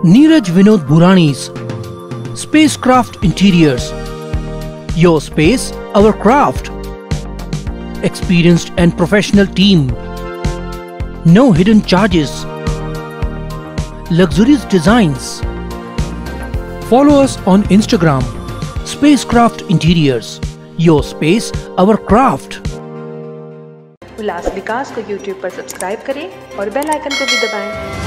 Neeraj Vinod Burani's Spacecraft Interiors. Your space, our craft. Experienced and professional team. No hidden charges. Luxurious designs. Follow us on Instagram. Spacecraft Interiors. Your space, our craft. उल्लास विकास को YouTube पर subscribe करें और bell icon को भी दबाएं।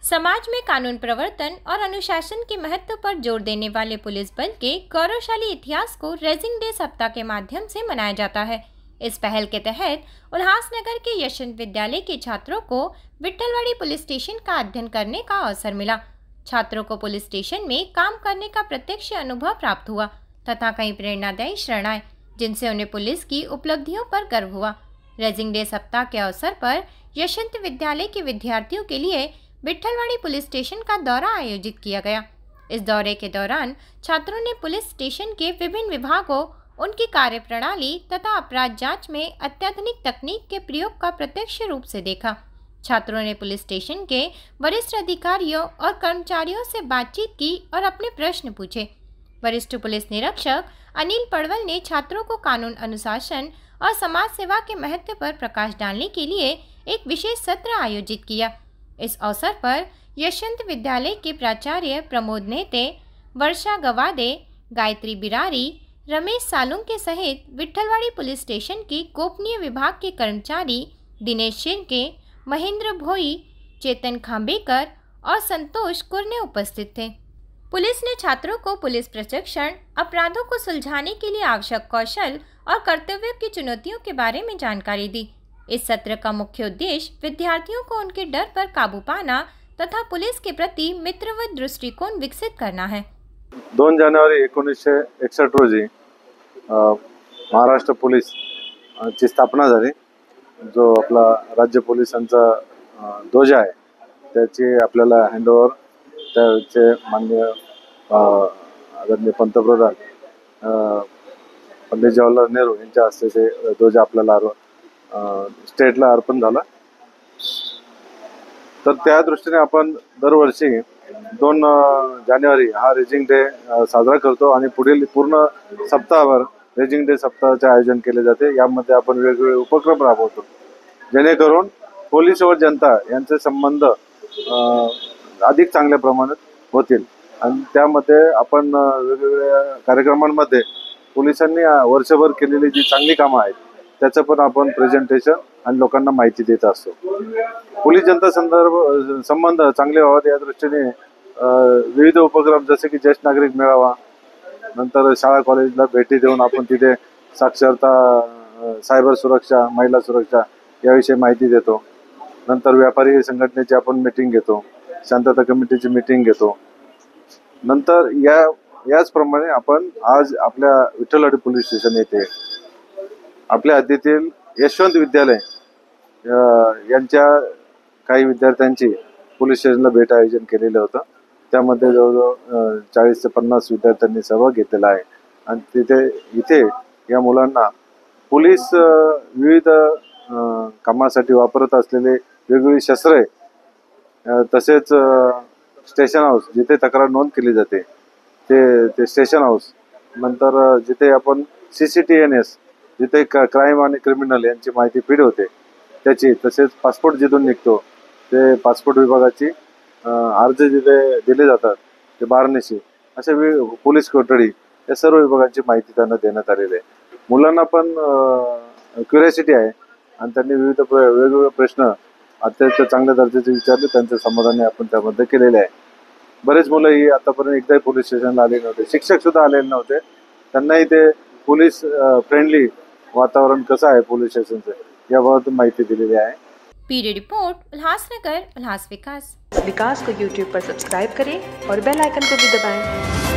समाज में कानून प्रवर्तन और अनुशासन के महत्व पर जोर देने वाले पुलिस बल के गौरवशाली इतिहास को रेजिंग डे सप्ताह के माध्यम से मनाया जाता है। इस पहल के तहत उल्लासनगर के यशवंत विद्यालय के छात्रों को विट्ठलवाड़ी पुलिस स्टेशन का अध्ययन करने का अवसर मिला। छात्रों को पुलिस स्टेशन में काम करने का प्रत्यक्ष अनुभव प्राप्त हुआ तथा कई प्रेरणादायी क्षण आए, जिनसे उन्हें पुलिस की उपलब्धियों पर गर्व हुआ। रेजिंग डे सप्ताह के अवसर पर यशवंत विद्यालय के विद्यार्थियों के लिए विट्ठलवाड़ी पुलिस स्टेशन का दौरा आयोजित किया गया। इस दौरे के दौरान छात्रों ने पुलिस स्टेशन के विभिन्न विभागों, उनकी कार्यप्रणाली तथा अपराध जांच में अत्याधुनिक तकनीक के प्रयोग का प्रत्यक्ष रूप से देखा। छात्रों ने पुलिस स्टेशन के वरिष्ठ अधिकारियों और कर्मचारियों से बातचीत की और अपने प्रश्न पूछे। वरिष्ठ पुलिस निरीक्षक अनिल पड़वल ने छात्रों को कानून अनुशासन और समाज सेवा के महत्व पर प्रकाश डालने के लिए एक विशेष सत्र आयोजित किया। इस अवसर पर यशवंत विद्यालय के प्राचार्य प्रमोद नेते, वर्षा गवादे, गायत्री बिरारी, रमेश सालुंके सहित विट्ठलवाड़ी पुलिस स्टेशन के गोपनीय विभाग के कर्मचारी दिनेश शिर्के, महेंद्र भोई, चेतन खांबेकर और संतोष कुरने उपस्थित थे। पुलिस ने छात्रों को पुलिस प्रशिक्षण, अपराधों को सुलझाने के लिए आवश्यक कौशल और कर्तव्यों की चुनौतियों के बारे में जानकारी दी। इस सत्र का मुख्य उद्देश्य विद्यार्थियों को उनके डर पर काबू पाना तथा पुलिस के प्रति मित्रवत दृष्टिकोन विकसित करना है। 2 जानेवारी 1961 रोजी महाराष्ट्र पोलीस ची स्थापना झाली। जो आपला राज्य पोलिसांचा ध्वज आहे त्याची आपल्याला हँडओव्हर त्याचे माननीय आदरणीय पंतप्रधान पंडित जवाहरलाल नेहरू यांच्या हस्ते ते ध्वज आपल्याला स्टेटला अर्पण झाला। तर त्या दृष्टीने आपण दरवर्षी 2 जानेवारी हा रेजिंग डे साजरा करतो आणि पुढील पूर्ण सप्ताहभर रेजिंग डे सप्ताहाचे आयोजन केले जाते। यामध्ये आपण वेगवेगळे उपक्रम राबवतो जेणेकरून पोलीस व जनता यांचे संबंध अधिक चांगल्या प्रमाणात होतील आणि त्यामध्ये आपण वेगवेगळ्या कार्यक्रमांमध्ये पोलिसांनी वर्षभर केलेली जी चांगली कामं आहेत त्याचं पण आपण प्रेझेंटेशन आणि लोकांना माहिती देत असतो। पोलीस जनता संबंध चांगले व्हावेत या दृष्टीने विविध उपक्रम जसे की ज्येष्ठ नागरिक मेळावा, नंतर शाळा कॉलेजला भेटी देऊन आपण तिथे साक्षरता, सायबर सुरक्षा, महिला सुरक्षा याविषयी माहिती देतो। नंतर व्यापारी संघटनेची आपण मीटिंग घेतो, शांतता कमिटीची मीटिंग घेतो। नंतर याचप्रमाणे आपण आज आपल्या विट्ठलवाडी पोलीस स्टेशन येथे आपल्या हद्दीतील यशवंत विद्यालय यांच्या काही विद्यार्थ्यांची पोलीस स्टेशनला भेट आयोजन केलेलं होतं। त्यामध्ये जवळजवळ 40 ते 50 विद्यार्थ्यांनी सहभाग घेतलेला आहे आणि इथे या मुलांना पोलीस विविध कामासाठी वापरत असलेले वेगवेगळी शस्त्रे, तसेच स्टेशन हाऊस जिथे तक्रार नोंद केली जाते ते स्टेशन हाऊस, नंतर जिथे आपण CCTNS जिथे क्राईम आणि क्रिमिनल यांची माहिती फीड होते त्याची, तसेच पासपोर्ट जिथून निघतो ते पासपोर्ट विभागाची अर्ज जिथे दिले जातात ते बारनेशी, अशा पोलीस कोठडी या सर्व विभागांची माहिती त्यांना देण्यात आलेली आहे। मुलांना पण क्युरियोसिटी आहे आणि त्यांनी विविध वेगवेगळे प्रश्न अत्यंत चांगल्या दर्जाचे विचारले, त्यांच्या समाधाने आपण त्यामध्ये केलेले आहे। बरेच मुलं ही आतापर्यंत एकदाही पोलीस स्टेशनला आले नव्हते, शिक्षक सुद्धा आलेले नव्हते, त्यांनाही ते पोलीस फ्रेंडली वातावरण कसं आहे पोलीस स्टेशनचं याबाबत माहिती दिलेली आहे। ब्यूरो रिपोर्ट, उल्लासनगर, उल्लास विकास। विकास को YouTube पर सब्सक्राइब करें और बेल आइकन को भी दबाएं।